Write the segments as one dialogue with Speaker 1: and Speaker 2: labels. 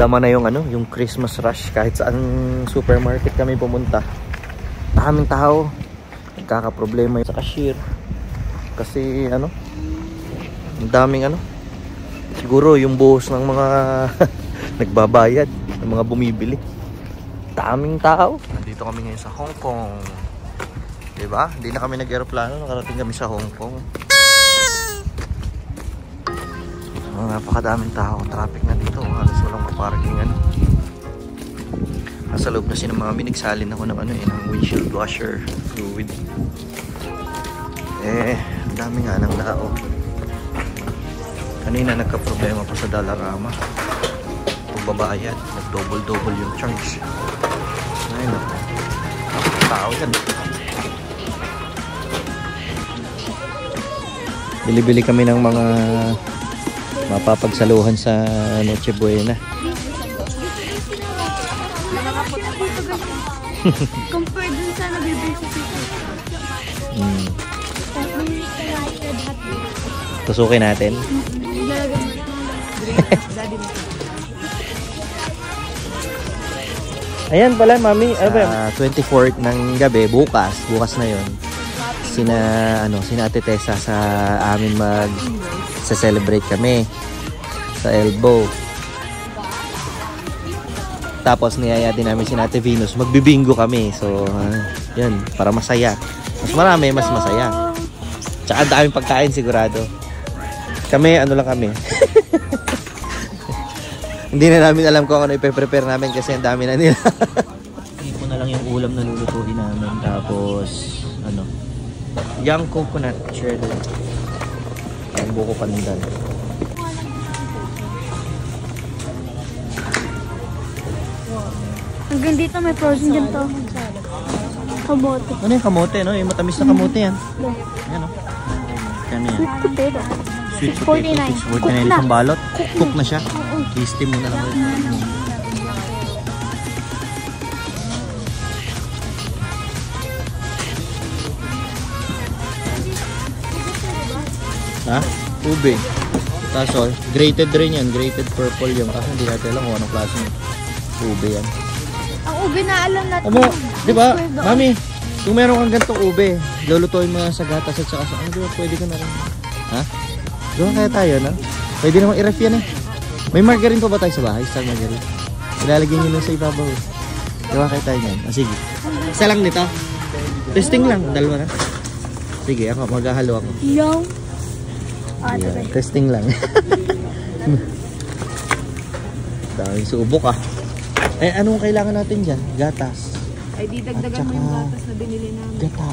Speaker 1: naramdaman na yung ano, yung Christmas rush kahit saan supermarket kami pumunta. Daming tao. Nagkakaproblema sa cashier. Kasi ano, ang daming ano. Siguro yung buhos ng mga nagbabayad, ng mga bumibili. Daming tao. Nandito kami ngayon sa Hong Kong. Diba? Hindi na kami nag-aeroplano, nakarating kami sa Hong Kong. Napakadaming tao, traffic na dito, halos walang parking ano. Nasa loob na sinamami, nagsalin ako ng ano ng windshield washer fluid. Ang dami nga ng tao. Kanina nagka-problema pa sa Dollarama. Pagbabayad, nag-double yung charge. Ay naku, tao yan. Bili-bili kami ng mga mapapagsaluhan sa Noche Buena.
Speaker 2: Compare dun sa nabibili sa Tito.
Speaker 1: Tusukin natin. Ayan pala, mami. 24th ng gabi, bukas na yon. Sina Ate Tessa sa amin sa-celebrate kami sa Elbow. Tapos niyaya din namin si Ate Venus, magbibingo kami. So, yun, para masaya. Mas marami, mas masaya. Tsaka ang daming pagkain sigurado. Kami, ano lang kami. Hindi na namin alam kung ano ipe-prepare namin kasi ang dami na nila. Ito na lang yung ulam na lulutuin namin. Tapos, young coconut shell. Ang buko pandan.
Speaker 2: Hanggang dito may frozen din to. Kamote.
Speaker 1: Ano yung kamote, no? Yung matamis na kamote yan. Ayan, no? Kano yan?
Speaker 2: Sweet potato.
Speaker 1: Sweet potato. 649 isang balot. Cook na siya. I-steam mo na lang. Ha? Ube. Tapos, grated rin yan. Grated purple yung. Kasi hindi natin alam kung anong klase ng ube yan.
Speaker 2: Ang ube na alam natin.
Speaker 1: Di ba? Mami, kung meron kang ganitong ube, lulutuin mo sa gatas at saka sa di ba? Pwede ka na rin. Ha? Gawa kaya tayo, no? Pwede namang i-ref yan eh. May margarine pa ba tayo sa bahay? Star margarine. Ilalagay nyo lang sa ibabaw. Gawa kaya tayo yan. Sige. Isa lang nito. Testing lang. Dalawa na. Sige, ako. Maghahalo ako.
Speaker 2: Yung.
Speaker 1: Yeah, testing lang. Daming subok ah. Anong kailangan natin dyan? Gatas.
Speaker 3: Ay di dagdagan mo yung gatas na binili namin.
Speaker 1: Gata.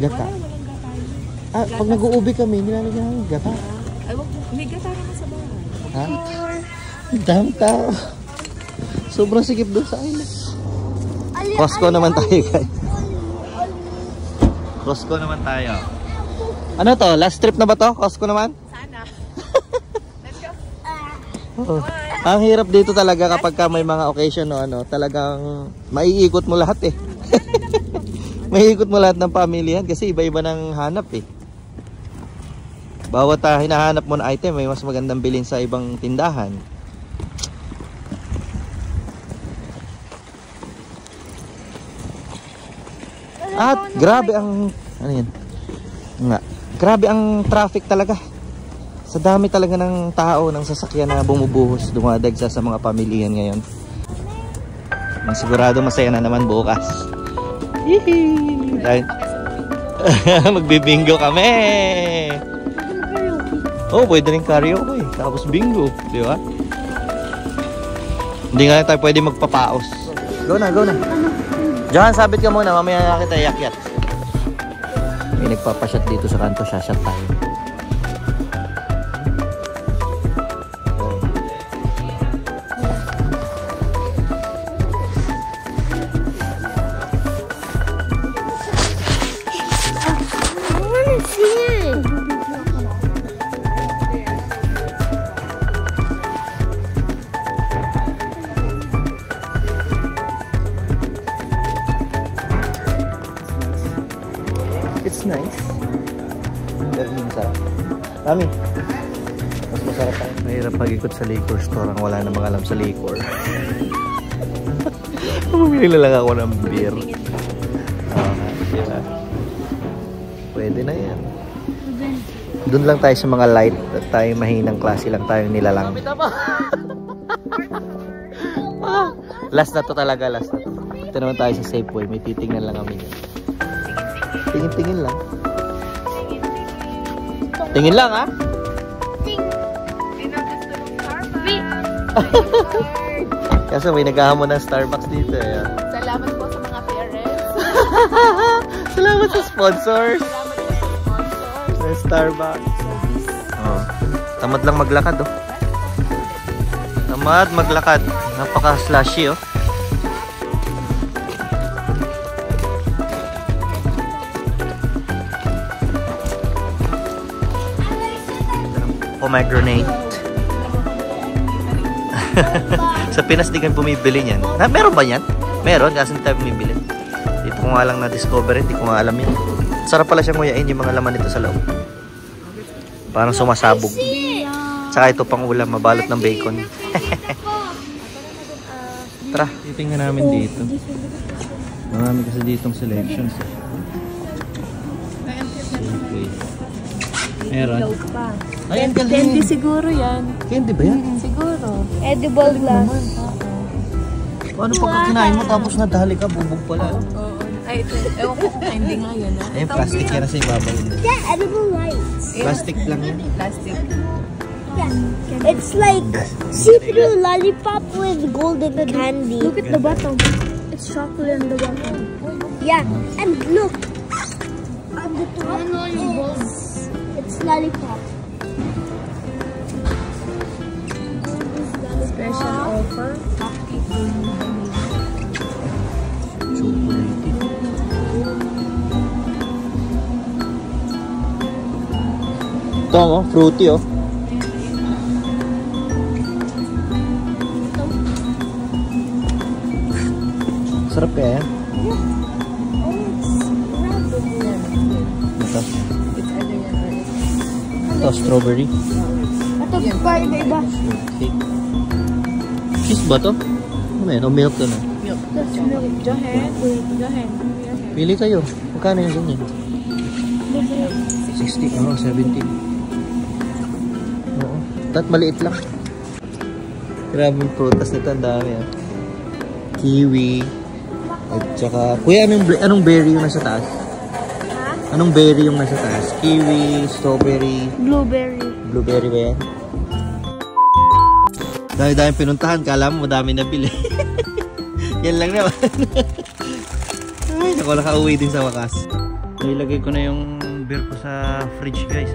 Speaker 3: Walang gata.
Speaker 1: Pag nag-uubi kami, nilalagyan namin gata.
Speaker 3: Ay wag, may gata naman sa bahay.
Speaker 1: Ha? Daming tao. Sobrang sikip doon sa island. Costco naman tayo guys. Costco naman tayo. Ano to? Last trip na ba to? Costco naman?
Speaker 3: Sana. Let's
Speaker 1: Oh.
Speaker 3: go.
Speaker 1: Ang hirap dito talaga kapag ka may mga occasion no, talagang maiikot mo lahat eh. Maiikot mo lahat ng pamilya kasi iba-iba ng hanap eh. Bawat hinahanap mo na item may mas magandang bilhin sa ibang tindahan. At grabe ang ano yan? Grabe ang traffic talaga. Sa dami talaga ng tao, ng sasakyan na bumubuhos, dumadagsa sa mga pamilyan ngayon. Sigurado masaya na naman bukas. Yee! Magbibingo kami! Oh, pwede rin karaoke. Tapos bingo, di ba? Hindi nga tayo pwede magpapaos. Go na, go na. Diyan, sabit ka muna, mamaya na kita yakyat. May nagpapashot dito sa kanto, shashot tayo. It's nice. Galing sarap. Mami, mas masarap ang mahirap Hirap mag-ikot sa liquor store ang wala namang alam sa liquor. Bumili na lang ako ng beer. Diba? Pwede na yan. Doon lang tayo sa mga light at tayo mahinang klase lang tayo nilalang. Last na to talaga, last na to. Ito naman tayo sa Safeway, may titingnan lang kami dyan. Tingin-tingin lang. Tingin lang ha? Kaso may naghahamon ng Starbucks dito eh.
Speaker 3: Salamat po sa mga parents.
Speaker 1: Salamat sa sponsors.
Speaker 3: Salamat po sa sponsors.
Speaker 1: Sa Starbucks. Oh. Tamad lang maglakad oh. Tamad maglakad. Napaka-slushy oh. Pomegranate. Sa Pinas di kami bumibili niyan. Meron ba yan? Meron, kasi hindi tayo bumibili. Dito ko nga lang na-discover, hindi ko nga alam yan. Sarap pala siyang nguyain yung mga laman nito sa loob. Parang sumasabog. Tsaka ito pang ulam, mabalot ng bacon. Tara, titingnan namin dito. Marami kasi ditong selections. Meron. Ayan,
Speaker 3: Candy siguro yan.
Speaker 1: Candy ba yan?
Speaker 3: Siguro.
Speaker 2: Edible glass.
Speaker 1: Paano pagka kinain mo tapos nadali ka, bubog pala?
Speaker 3: Oo. Ay, ito. Ewan ko kung candy nga yan.
Speaker 1: Ayun, plastic yan sa ibabaw.
Speaker 2: Yeah, edible lights.
Speaker 1: Plastic lang yan.
Speaker 3: Plastic.
Speaker 2: Yeah. It's like see-through lollipop with golden candy. Look at the bottom. It's chocolate on the bottom. Yeah, and look. On the top, it's lollipop.
Speaker 3: Special offer.
Speaker 1: Chocolate. Ito oh, fruity oh. Sarap kaya yan? Ito. Ito, strawberry.
Speaker 2: Ito, pa iba-iba.
Speaker 1: Cake. Cheese ba to? Ano yan? O milk to na?
Speaker 3: Milk. Johan. Johan.
Speaker 1: Pili kayo. Magkano yung ganyan? 60. Oo, 70. Oo. Tat maliit lang. Grabe yung prutas nito. Ang dami ah. Kiwi. At saka, kuya, anong berry yung nasa taas?
Speaker 2: Ha?
Speaker 1: Anong berry yung nasa taas? Kiwi, strawberry.
Speaker 2: Blueberry.
Speaker 1: Blueberry ba yan? Dami-dami pinuntahan. Kala mo madami nabili. Yan lang naman. Ay, naku, nakauwi din sa wakas. Nilagay ko na yung beer ko sa fridge, guys.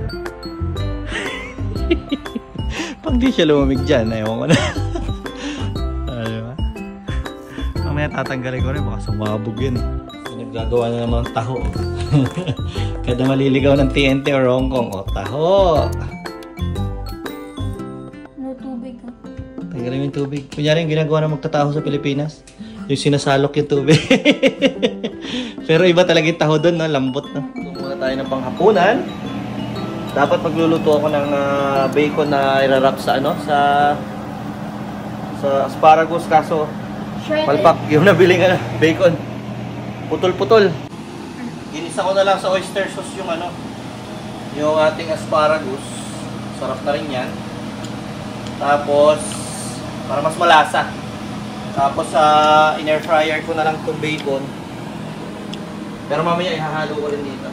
Speaker 1: Pag di siya lumamig dyan, ayaw ko na. Diba? Mamaya tatanggalin ko rin. Baka sumabog yun. Naggagawa na naman taho. Kada maliligaw ng TNT or Hong Kong. O, taho!
Speaker 2: No tubig.
Speaker 1: Tanggalin yung tubig. Kunyari yung ginagawa na magtataho sa Pilipinas. Yung sinasalok yung tubig. Pero iba talaga yung taho doon, no? Lambot, no? Muna tayo ng panghapunan. Dapat magluluto ako ng bacon na irarap sa ano, sa asparagus, kaso palpak yung nabiling bacon. Putol-putol. Ginisa ko na lang sa oyster sauce yung ano, yung ating asparagus. Sarap na rin yan. Tapos para mas malasa. Tapos in-air fryer ko na lang itong bacon. Pero mamaya ihahalo ko rin dito.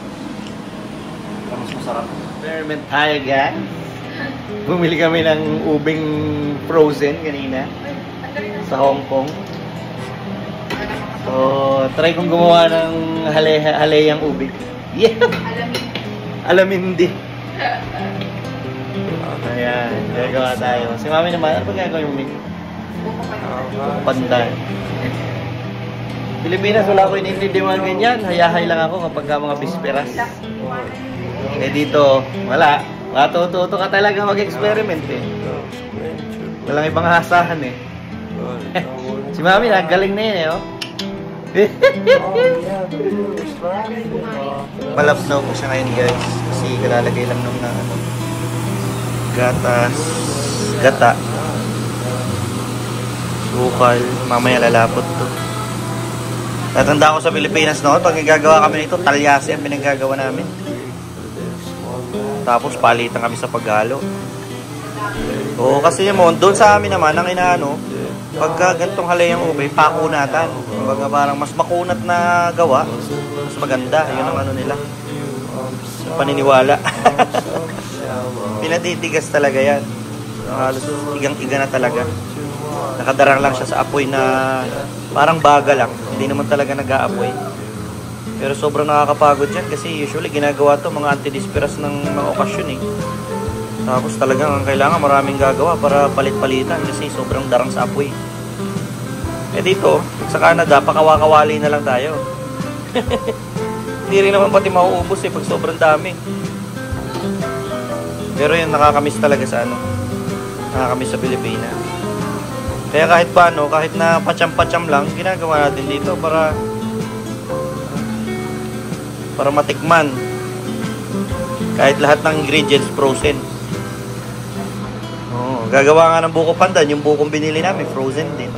Speaker 1: Para mas masarap. Experiment tayo, guys. Bumili kami ng ubing frozen kanina sa Hong Kong. So, try kong gumawa ng haleyang ubi. Yeah! Alamindi. Ayan, gagawa tayo. Si Mami naman, ano ba gagawin mo? Pandan. Pilipinas, wala ko iniintindihan ganyan. Hayahay lang ako kapag mga bisperas. Eh dito, wala. Matututo ka talaga mag-experiment eh. Walang ibang hasahan eh. Si Mami, nagaling na yun eh, oh. Malapnaw ko siya ngayon, guys. Kasi kalalagay lang nung na ano. gatas, gata, sukal. Mamaya lalapot to. Natanda ko sa Pilipinas noon, pag nagagawa kami nito, talyasi ang pinagagawa namin. Tapos palitan kami sa paghalo. Oo, kasi yun, doon sa amin naman, ang inaano, pagka ganitong halayang ube, pakunatan. Kumbaga parang mas makunat na gawa, mas maganda. Yun ang ano nila. Paniniwala. Pinatitigas talaga yan. Halos igang-iga na talaga. Nakadarang lang siya sa apoy na parang baga lang. Hindi naman talaga nag-aapoy. Pero sobrang nakakapagod yan kasi usually ginagawa to mga antidisperas ng mga okasyon eh. Tapos talagang ang kailangan maraming gagawa para palit-palitan kasi sobrang darang sa apoy. Eh dito, sa Canada, pakawakawali na lang tayo. Hindi rin naman pati mauubos eh pag sobrang dami. Pero yun, nakakamiss talaga sa ano. Nakakamiss sa Pilipinas. Kaya kahit paano, kahit na patsam-patsam lang, ginagawa natin dito para matikman. Kahit lahat ng ingredients frozen. Oh, gagawa nga ng buko pandan, yung bukong binili namin frozen din.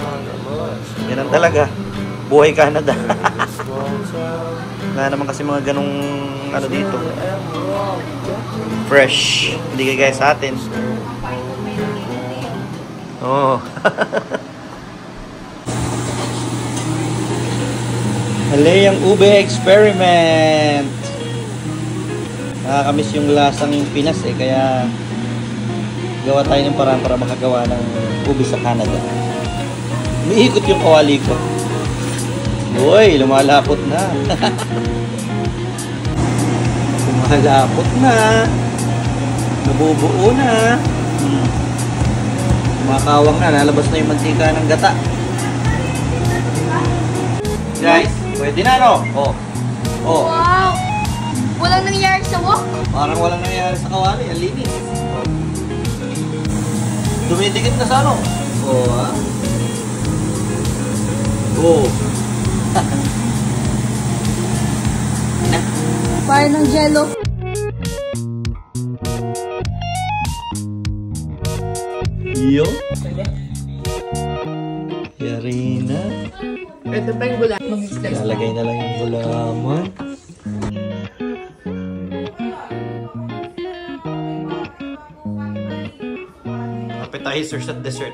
Speaker 1: Ganun talaga. Buhay Canada. Wala naman kasi mga ganong ano dito. Fresh. Hindi kagaya sa atin. Oh. Halayang ube experiment. Nakakamiss yung lasang Pinas eh, kaya gawa tayo ng paraan para makagawa ng ube sa Canada. Umiikot yung kawali ko. Uy, lumalapot na. Lumalapot na. Nabubuo na. Kumakawang na, lalabas na yung mantika ng gata. Guys, pwede na no? Oh. Oh.
Speaker 2: Wow! Walang nangyari sa wok.
Speaker 1: Parang walang nangyayari sa kawali, ang linis. Oh. Dumidikit na sa ano? Oh, ha? Oh.
Speaker 2: Parang ng jello.
Speaker 1: Yo. Yari na.
Speaker 3: Ito pa yung gula.
Speaker 1: Lalagay na lang yung gulaman. Appetizers at dessert.